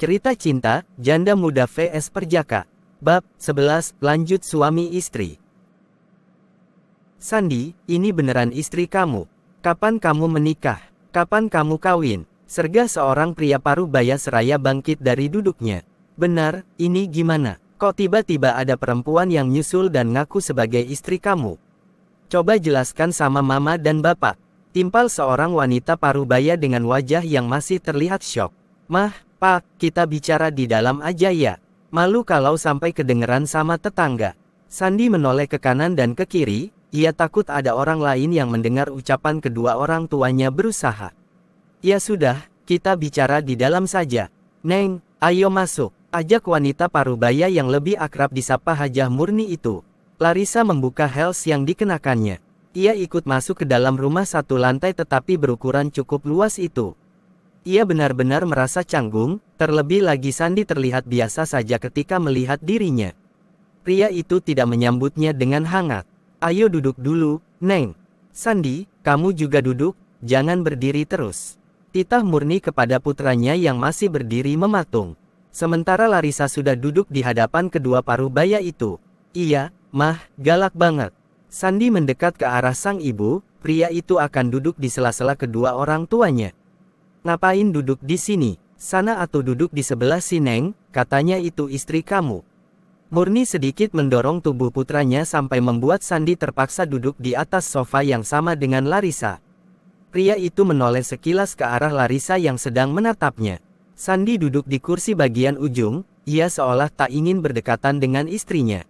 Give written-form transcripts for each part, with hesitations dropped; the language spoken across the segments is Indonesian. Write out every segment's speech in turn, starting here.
Cerita cinta, janda muda vs perjaka. Bab 11, lanjut suami istri. Sandi, ini beneran istri kamu? Kapan kamu menikah? Kapan kamu kawin? Sergah seorang pria Parubaya Seraya bangkit dari duduknya. Benar, ini gimana? Kok tiba-tiba ada perempuan yang nyusul dan ngaku sebagai istri kamu? Coba jelaskan sama mama dan bapak. Timpal seorang wanita Parubaya dengan wajah yang masih terlihat syok. Mah, Pak, kita bicara di dalam aja ya. Malu kalau sampai kedengeran sama tetangga. Sandi menoleh ke kanan dan ke kiri, ia takut ada orang lain yang mendengar ucapan kedua orang tuanya berusaha. Ya sudah, kita bicara di dalam saja. Neng, ayo masuk, ajak wanita Parubaya yang lebih akrab disapa Hajah Murni itu. Larissa membuka heels yang dikenakannya. Ia ikut masuk ke dalam rumah satu lantai tetapi berukuran cukup luas itu. Ia benar-benar merasa canggung, terlebih lagi Sandi terlihat biasa saja ketika melihat dirinya. Pria itu tidak menyambutnya dengan hangat. Ayo duduk dulu, Neng. Sandi, kamu juga duduk, jangan berdiri terus. Titah Murni kepada putranya yang masih berdiri mematung. Sementara Larissa sudah duduk di hadapan kedua Parubaya itu. Iya, Mah, galak banget. Sandi mendekat ke arah sang ibu, pria itu akan duduk di sela-sela kedua orang tuanya. Ngapain duduk di sini? Sana atau duduk di sebelah si Neng, katanya itu istri kamu. Murni sedikit mendorong tubuh putranya sampai membuat Sandi terpaksa duduk di atas sofa yang sama dengan Larissa. Pria itu menoleh sekilas ke arah Larissa yang sedang menatapnya. Sandi duduk di kursi bagian ujung, ia seolah tak ingin berdekatan dengan istrinya.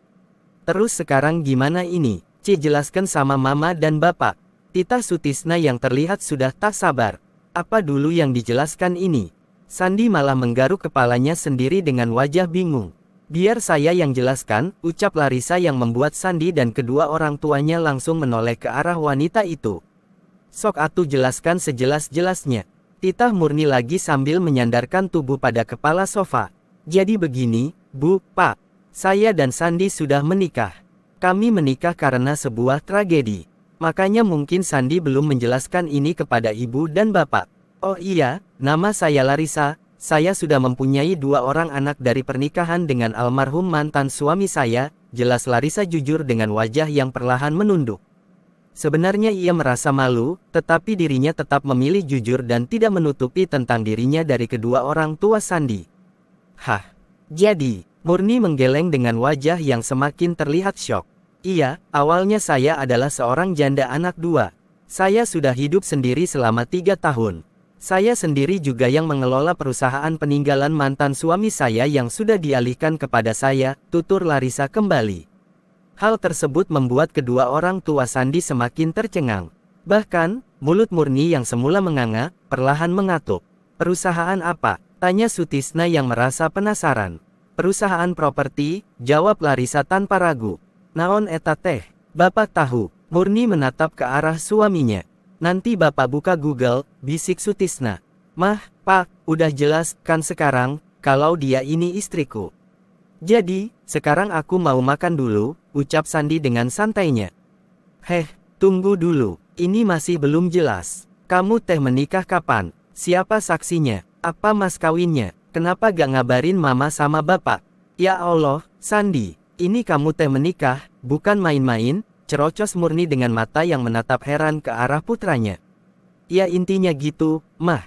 Terus sekarang gimana ini? Jelaskan sama mama dan bapak. Tita Sutisna yang terlihat sudah tak sabar. Apa dulu yang dijelaskan ini? Sandi malah menggaruk kepalanya sendiri dengan wajah bingung. Biar saya yang jelaskan, ucap Larissa yang membuat Sandi dan kedua orang tuanya langsung menoleh ke arah wanita itu. Sok atuh jelaskan sejelas-jelasnya. Titah Murni lagi sambil menyandarkan tubuh pada kepala sofa. Jadi begini, Bu, Pak. Saya dan Sandi sudah menikah. Kami menikah karena sebuah tragedi. Makanya mungkin Sandi belum menjelaskan ini kepada ibu dan bapak. Oh iya, nama saya Larissa, saya sudah mempunyai 2 orang anak dari pernikahan dengan almarhum mantan suami saya, jelas Larissa jujur dengan wajah yang perlahan menunduk. Sebenarnya ia merasa malu, tetapi dirinya tetap memilih jujur dan tidak menutupi tentang dirinya dari kedua orang tua Sandi. Hah, jadi, Murni menggeleng dengan wajah yang semakin terlihat syok. Iya, awalnya saya adalah seorang janda anak 2. Saya sudah hidup sendiri selama 3 tahun. Saya sendiri juga yang mengelola perusahaan peninggalan mantan suami saya yang sudah dialihkan kepada saya, tutur Larissa kembali. Hal tersebut membuat kedua orang tua Sandi semakin tercengang. Bahkan, mulut Murni yang semula menganga, perlahan mengatup. Perusahaan apa? Tanya Sutisna yang merasa penasaran. Perusahaan properti, jawab Larissa tanpa ragu. Naon eta teh? Bapak tahu. Murni menatap ke arah suaminya. Nanti bapak buka Google, bisik Sutisna. Mah, Pak, udah jelas kan sekarang, kalau dia ini istriku. Jadi, sekarang aku mau makan dulu, ucap Sandi dengan santainya. Heh, tunggu dulu, ini masih belum jelas. Kamu teh menikah kapan? Siapa saksinya? Apa mas kawinnya? Kenapa gak ngabarin mama sama bapak? Ya Allah, Sandi. Ini kamu teh menikah, bukan main-main, cerocos Murni dengan mata yang menatap heran ke arah putranya. Ya intinya gitu, Mah.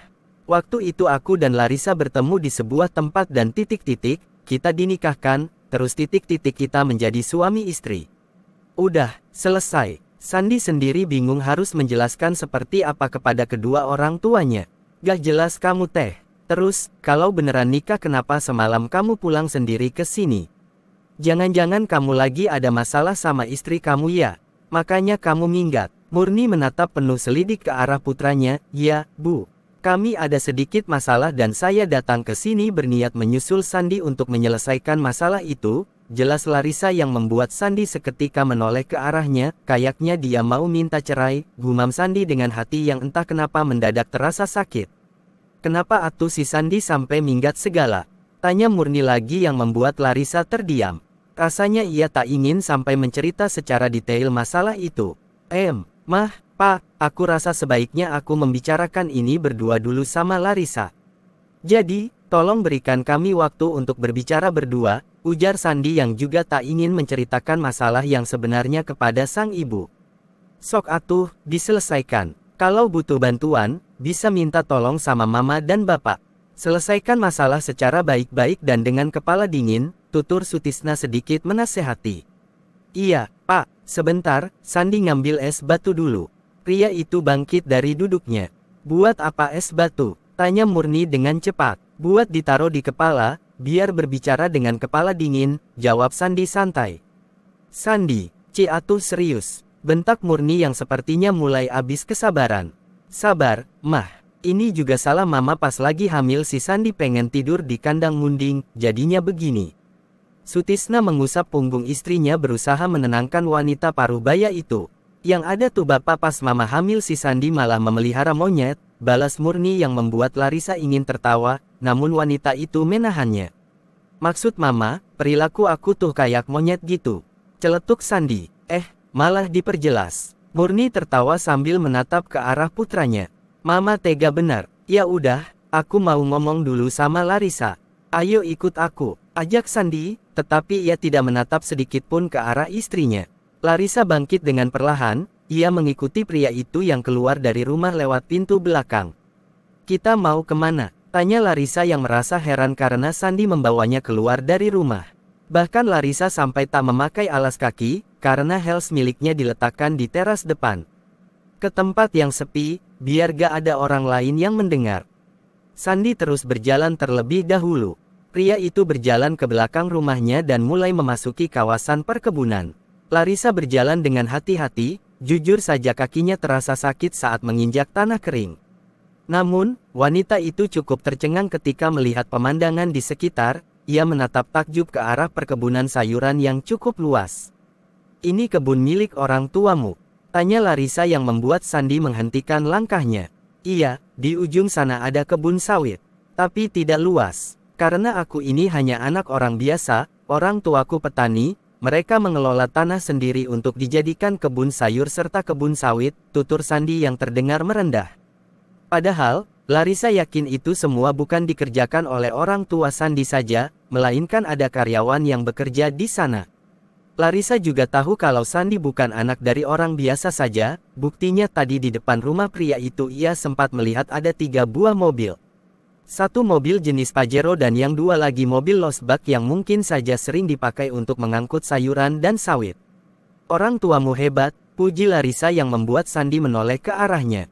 Waktu itu aku dan Larissa bertemu di sebuah tempat dan titik-titik, kita dinikahkan, terus titik-titik kita menjadi suami istri. Udah, selesai. Sandi sendiri bingung harus menjelaskan seperti apa kepada kedua orang tuanya. Gak jelas kamu teh. Terus, kalau beneran nikah kenapa semalam kamu pulang sendiri ke sini? Jangan-jangan kamu lagi ada masalah sama istri kamu ya? Makanya kamu minggat. Murni menatap penuh selidik ke arah putranya. Ya, Bu. Kami ada sedikit masalah dan saya datang ke sini berniat menyusul Sandi untuk menyelesaikan masalah itu. Jelas Larissa yang membuat Sandi seketika menoleh ke arahnya. Kayaknya dia mau minta cerai, gumam Sandi dengan hati yang entah kenapa mendadak terasa sakit. Kenapa atuh si Sandi sampai minggat segala? Tanya Murni lagi yang membuat Larissa terdiam. Rasanya ia tak ingin sampai mencerita secara detail masalah itu. Mah, Pak, aku rasa sebaiknya aku membicarakan ini berdua dulu sama Larissa. Jadi, Tolong berikan kami waktu untuk berbicara berdua, ujar Sandi yang juga tak ingin menceritakan masalah yang sebenarnya kepada sang ibu. Sok atuh, diselesaikan. Kalau butuh bantuan, bisa minta tolong sama mama dan bapak. Selesaikan masalah secara baik-baik dan dengan kepala dingin, tutur Sutisna sedikit menasehati. Iya, Pak, sebentar, Sandi ngambil es batu dulu. Pria itu bangkit dari duduknya. Buat apa es batu? Tanya Murni dengan cepat. Buat ditaruh di kepala, biar berbicara dengan kepala dingin, jawab Sandi santai. Sandi, Atuh serius. Bentak Murni yang sepertinya mulai habis kesabaran. Sabar, Mah. Ini juga salah mama pas lagi hamil si Sandi pengen tidur di kandang munding, jadinya begini. Sutisna mengusap punggung istrinya berusaha menenangkan wanita paruh baya itu. Yang ada tuh bapak pas mama hamil si Sandi malah memelihara monyet, balas Murni yang membuat Larissa ingin tertawa, namun wanita itu menahannya. Maksud mama, perilaku aku tuh kayak monyet gitu. Celetuk Sandi, malah diperjelas. Murni tertawa sambil menatap ke arah putranya. Mama tega benar. Ya udah, aku mau ngomong dulu sama Larissa. Ayo ikut aku, ajak Sandi, tetapi ia tidak menatap sedikit pun ke arah istrinya. Larissa bangkit dengan perlahan, ia mengikuti pria itu yang keluar dari rumah lewat pintu belakang. Kita mau kemana? Tanya Larissa yang merasa heran karena Sandi membawanya keluar dari rumah. Bahkan Larissa sampai tak memakai alas kaki, karena heels miliknya diletakkan di teras depan. Ke tempat yang sepi, biar gak ada orang lain yang mendengar. Sandi terus berjalan terlebih dahulu. Pria itu berjalan ke belakang rumahnya dan mulai memasuki kawasan perkebunan. Larissa berjalan dengan hati-hati, jujur saja kakinya terasa sakit saat menginjak tanah kering. Namun, wanita itu cukup tercengang ketika melihat pemandangan di sekitar, ia menatap takjub ke arah perkebunan sayuran yang cukup luas. Ini kebun milik orang tuamu? Tanya Larissa yang membuat Sandi menghentikan langkahnya. Iya, di ujung sana ada kebun sawit. Tapi tidak luas. Karena aku ini hanya anak orang biasa, orang tuaku petani, mereka mengelola tanah sendiri untuk dijadikan kebun sayur serta kebun sawit, tutur Sandi yang terdengar merendah. Padahal, Larissa yakin itu semua bukan dikerjakan oleh orang tua Sandi saja, melainkan ada karyawan yang bekerja di sana. Larissa juga tahu kalau Sandi bukan anak dari orang biasa saja, buktinya tadi di depan rumah pria itu ia sempat melihat ada 3 buah mobil. Satu mobil jenis Pajero dan yang dua lagi mobil losbak yang mungkin saja sering dipakai untuk mengangkut sayuran dan sawit. Orang tuamu hebat, puji Larissa yang membuat Sandi menoleh ke arahnya.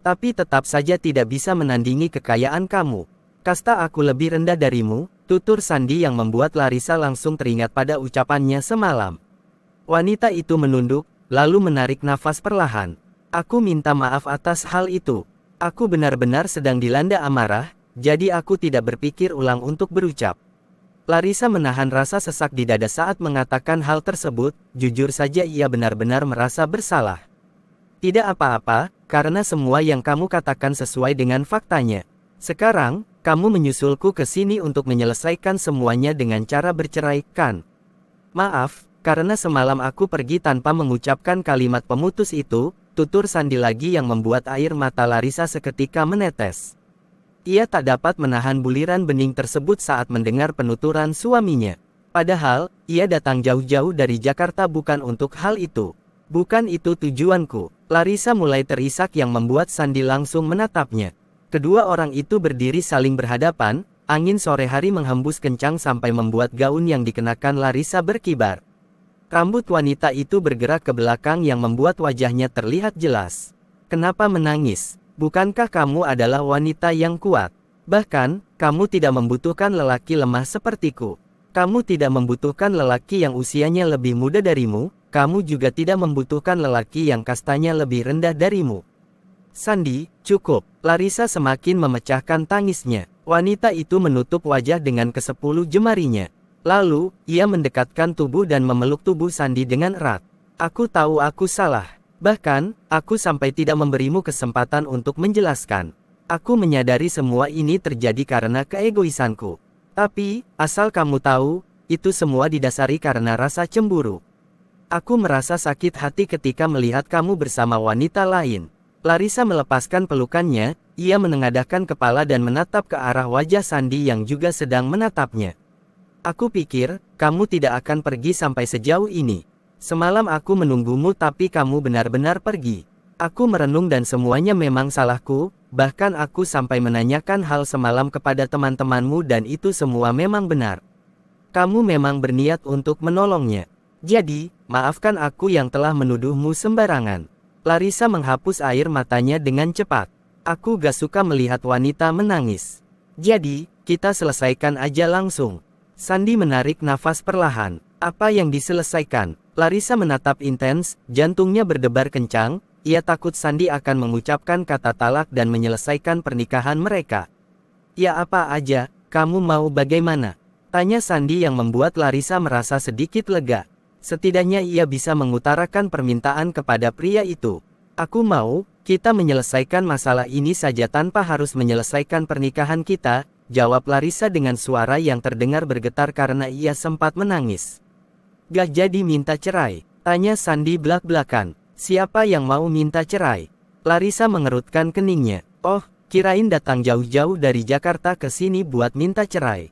Tapi tetap saja tidak bisa menandingi kekayaan kamu. Kasta aku lebih rendah darimu, tutur Sandi yang membuat Larissa langsung teringat pada ucapannya semalam. Wanita itu menunduk, lalu menarik nafas perlahan. Aku minta maaf atas hal itu. Aku benar-benar sedang dilanda amarah, jadi aku tidak berpikir ulang untuk berucap. Larissa menahan rasa sesak di dada saat mengatakan hal tersebut, jujur saja ia benar-benar merasa bersalah. Tidak apa-apa, karena semua yang kamu katakan sesuai dengan faktanya. Sekarang, kamu menyusulku ke sini untuk menyelesaikan semuanya dengan cara bercerai, kan? Maaf, karena semalam aku pergi tanpa mengucapkan kalimat pemutus itu, tutur Sandi lagi yang membuat air mata Larissa seketika menetes. Ia tak dapat menahan buliran bening tersebut saat mendengar penuturan suaminya. Padahal, ia datang jauh-jauh dari Jakarta bukan untuk hal itu. Bukan itu tujuanku. Larissa mulai terisak yang membuat Sandi langsung menatapnya. Kedua orang itu berdiri saling berhadapan, angin sore hari menghembus kencang sampai membuat gaun yang dikenakan Larissa berkibar. Rambut wanita itu bergerak ke belakang yang membuat wajahnya terlihat jelas. Kenapa menangis? Bukankah kamu adalah wanita yang kuat? Bahkan, kamu tidak membutuhkan lelaki lemah sepertiku. Kamu tidak membutuhkan lelaki yang usianya lebih muda darimu, kamu juga tidak membutuhkan lelaki yang kastanya lebih rendah darimu. Sandi, cukup. Larissa semakin memecahkan tangisnya. Wanita itu menutup wajah dengan ke-10 jemarinya. Lalu, ia mendekatkan tubuh dan memeluk tubuh Sandi dengan erat. Aku tahu aku salah. Bahkan, aku sampai tidak memberimu kesempatan untuk menjelaskan. Aku menyadari semua ini terjadi karena keegoisanku. Tapi, asal kamu tahu, itu semua didasari karena rasa cemburu. Aku merasa sakit hati ketika melihat kamu bersama wanita lain. Larissa melepaskan pelukannya, ia menengadahkan kepala dan menatap ke arah wajah Sandy yang juga sedang menatapnya. Aku pikir, kamu tidak akan pergi sampai sejauh ini. Semalam aku menunggumu tapi kamu benar-benar pergi. Aku merenung dan semuanya memang salahku, bahkan aku sampai menanyakan hal semalam kepada teman-temanmu dan itu semua memang benar. Kamu memang berniat untuk menolongnya. Jadi, maafkan aku yang telah menuduhmu sembarangan. Larissa menghapus air matanya dengan cepat. Aku gak suka melihat wanita menangis. Jadi, kita selesaikan aja langsung. Sandy menarik nafas perlahan. Apa yang diselesaikan? Larissa menatap intens, jantungnya berdebar kencang. Ia takut Sandy akan mengucapkan kata talak dan menyelesaikan pernikahan mereka. Ya apa aja, kamu mau bagaimana? Tanya Sandy yang membuat Larissa merasa sedikit lega. Setidaknya ia bisa mengutarakan permintaan kepada pria itu. Aku mau, kita menyelesaikan masalah ini saja tanpa harus menyelesaikan pernikahan kita, jawab Larissa dengan suara yang terdengar bergetar karena ia sempat menangis. Gak jadi minta cerai? Tanya Sandy belak-belakan. Siapa yang mau minta cerai? Larissa mengerutkan keningnya. Oh, kirain datang jauh-jauh dari Jakarta ke sini buat minta cerai.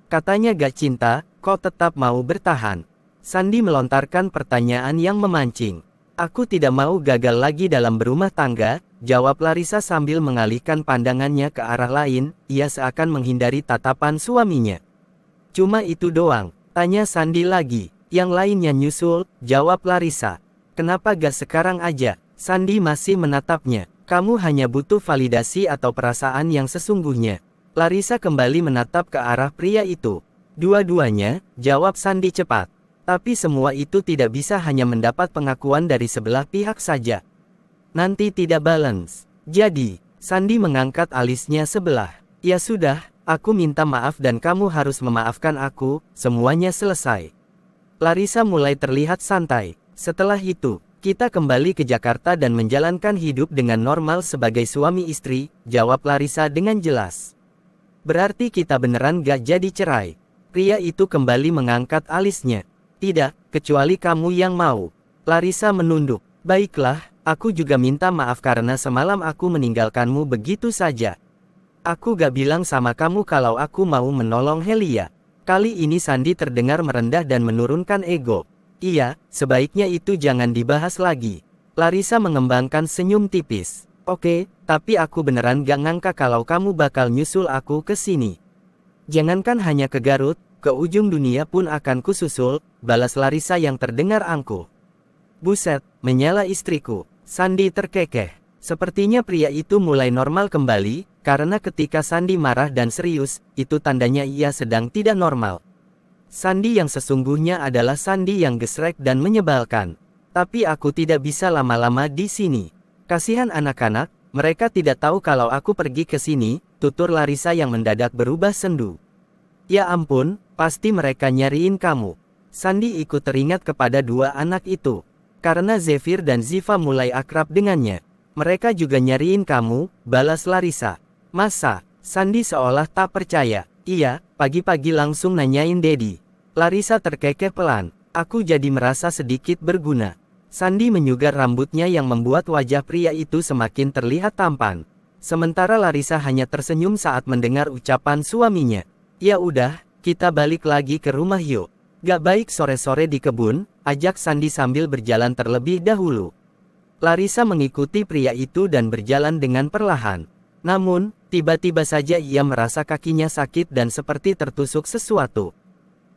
Katanya gak cinta, kok tetap mau bertahan? Sandy melontarkan pertanyaan yang memancing. Aku tidak mau gagal lagi dalam berumah tangga, jawab Larissa sambil mengalihkan pandangannya ke arah lain, ia seakan menghindari tatapan suaminya. Cuma itu doang, tanya Sandy lagi. Yang lainnya nyusul, jawab Larissa. Kenapa gak sekarang aja? Sandy masih menatapnya. Kamu hanya butuh validasi atau perasaan yang sesungguhnya. Larissa kembali menatap ke arah pria itu. Dua-duanya, jawab Sandy cepat. Tapi semua itu tidak bisa hanya mendapat pengakuan dari sebelah pihak saja. Nanti tidak balance. Jadi, Sandy mengangkat alisnya sebelah. Ya sudah, aku minta maaf dan kamu harus memaafkan aku, semuanya selesai. Larissa mulai terlihat santai. Setelah itu, kita kembali ke Jakarta dan menjalankan hidup dengan normal sebagai suami istri, jawab Larissa dengan jelas. Berarti kita beneran gak jadi cerai. Pria itu kembali mengangkat alisnya. Tidak, kecuali kamu yang mau. Larissa menunduk. Baiklah, aku juga minta maaf karena semalam aku meninggalkanmu begitu saja. Aku gak bilang sama kamu kalau aku mau menolong Helia. Kali ini Sandy terdengar merendah dan menurunkan ego. Iya, sebaiknya itu jangan dibahas lagi. Larissa mengembangkan senyum tipis. Oke, tapi aku beneran gak ngangka kalau kamu bakal nyusul aku ke sini. Jangankan hanya ke Garut, ke ujung dunia pun akan kususul, balas Larissa yang terdengar angkuh. Buset, menyala istriku. Sandy terkekeh. Sepertinya pria itu mulai normal kembali, karena ketika Sandy marah dan serius, itu tandanya ia sedang tidak normal. Sandy yang sesungguhnya adalah Sandy yang gesrek dan menyebalkan. Tapi aku tidak bisa lama-lama di sini. Kasihan anak-anak, mereka tidak tahu kalau aku pergi ke sini, tutur Larissa yang mendadak berubah sendu. Ya ampun, pasti mereka nyariin kamu. Sandy ikut teringat kepada dua anak itu. Karena Zephyr dan Ziva mulai akrab dengannya. Mereka juga nyariin kamu, balas Larissa. Masa? Sandy seolah tak percaya. Iya, pagi-pagi langsung nanyain Daddy. Larissa terkekeh pelan. Aku jadi merasa sedikit berguna. Sandy menyugar rambutnya yang membuat wajah pria itu semakin terlihat tampan. Sementara Larissa hanya tersenyum saat mendengar ucapan suaminya. Ya udah, kita balik lagi ke rumah yuk. Gak baik sore-sore di kebun, ajak Sandy sambil berjalan terlebih dahulu. Larissa mengikuti pria itu dan berjalan dengan perlahan. Namun, tiba-tiba saja ia merasa kakinya sakit dan seperti tertusuk sesuatu.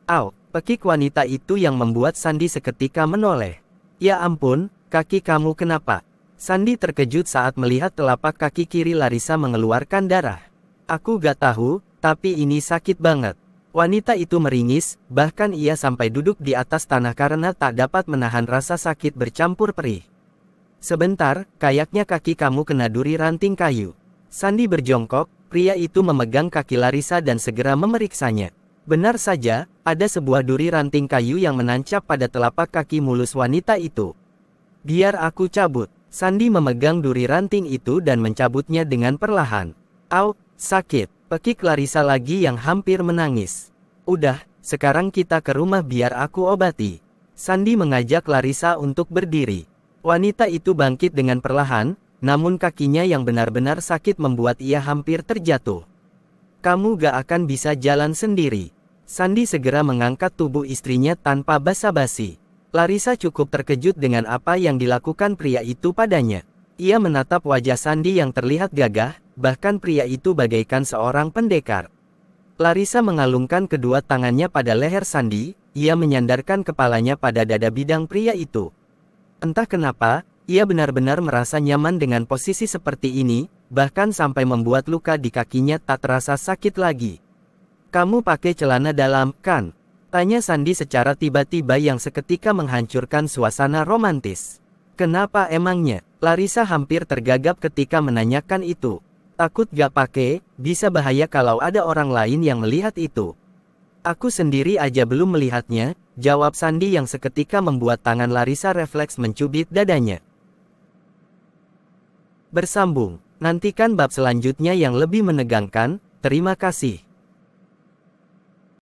Au, pekik wanita itu yang membuat Sandy seketika menoleh. Ya ampun, kaki kamu kenapa? Sandy terkejut saat melihat telapak kaki kiri Larissa mengeluarkan darah. Aku gak tahu, tapi ini sakit banget. Wanita itu meringis, bahkan ia sampai duduk di atas tanah karena tak dapat menahan rasa sakit bercampur perih. Sebentar, kayaknya kaki kamu kena duri ranting kayu. Sandy berjongkok, pria itu memegang kaki Larissa dan segera memeriksanya. Benar saja, ada sebuah duri ranting kayu yang menancap pada telapak kaki mulus wanita itu. Biar aku cabut. Sandy memegang duri ranting itu dan mencabutnya dengan perlahan. Au, sakit. Pekik Larissa lagi yang hampir menangis. Udah, sekarang kita ke rumah biar aku obati. Sandy mengajak Larissa untuk berdiri. Wanita itu bangkit dengan perlahan, namun kakinya yang benar-benar sakit membuat ia hampir terjatuh. Kamu gak akan bisa jalan sendiri. Sandy segera mengangkat tubuh istrinya tanpa basa-basi. Larissa cukup terkejut dengan apa yang dilakukan pria itu padanya. Ia menatap wajah Sandy yang terlihat gagah, bahkan pria itu bagaikan seorang pendekar. Larissa mengalungkan kedua tangannya pada leher Sandy, ia menyandarkan kepalanya pada dada bidang pria itu. Entah kenapa, ia benar-benar merasa nyaman dengan posisi seperti ini, bahkan sampai membuat luka di kakinya tak terasa sakit lagi. Kamu pakai celana dalam, kan? Tanya Sandy secara tiba-tiba yang seketika menghancurkan suasana romantis. Kenapa emangnya? Larissa hampir tergagap ketika menanyakan itu. Takut gak pakai, bisa bahaya kalau ada orang lain yang melihat itu. Aku sendiri aja belum melihatnya, jawab Sandy yang seketika membuat tangan Larissa refleks mencubit dadanya. Bersambung, nantikan bab selanjutnya yang lebih menegangkan. Terima kasih.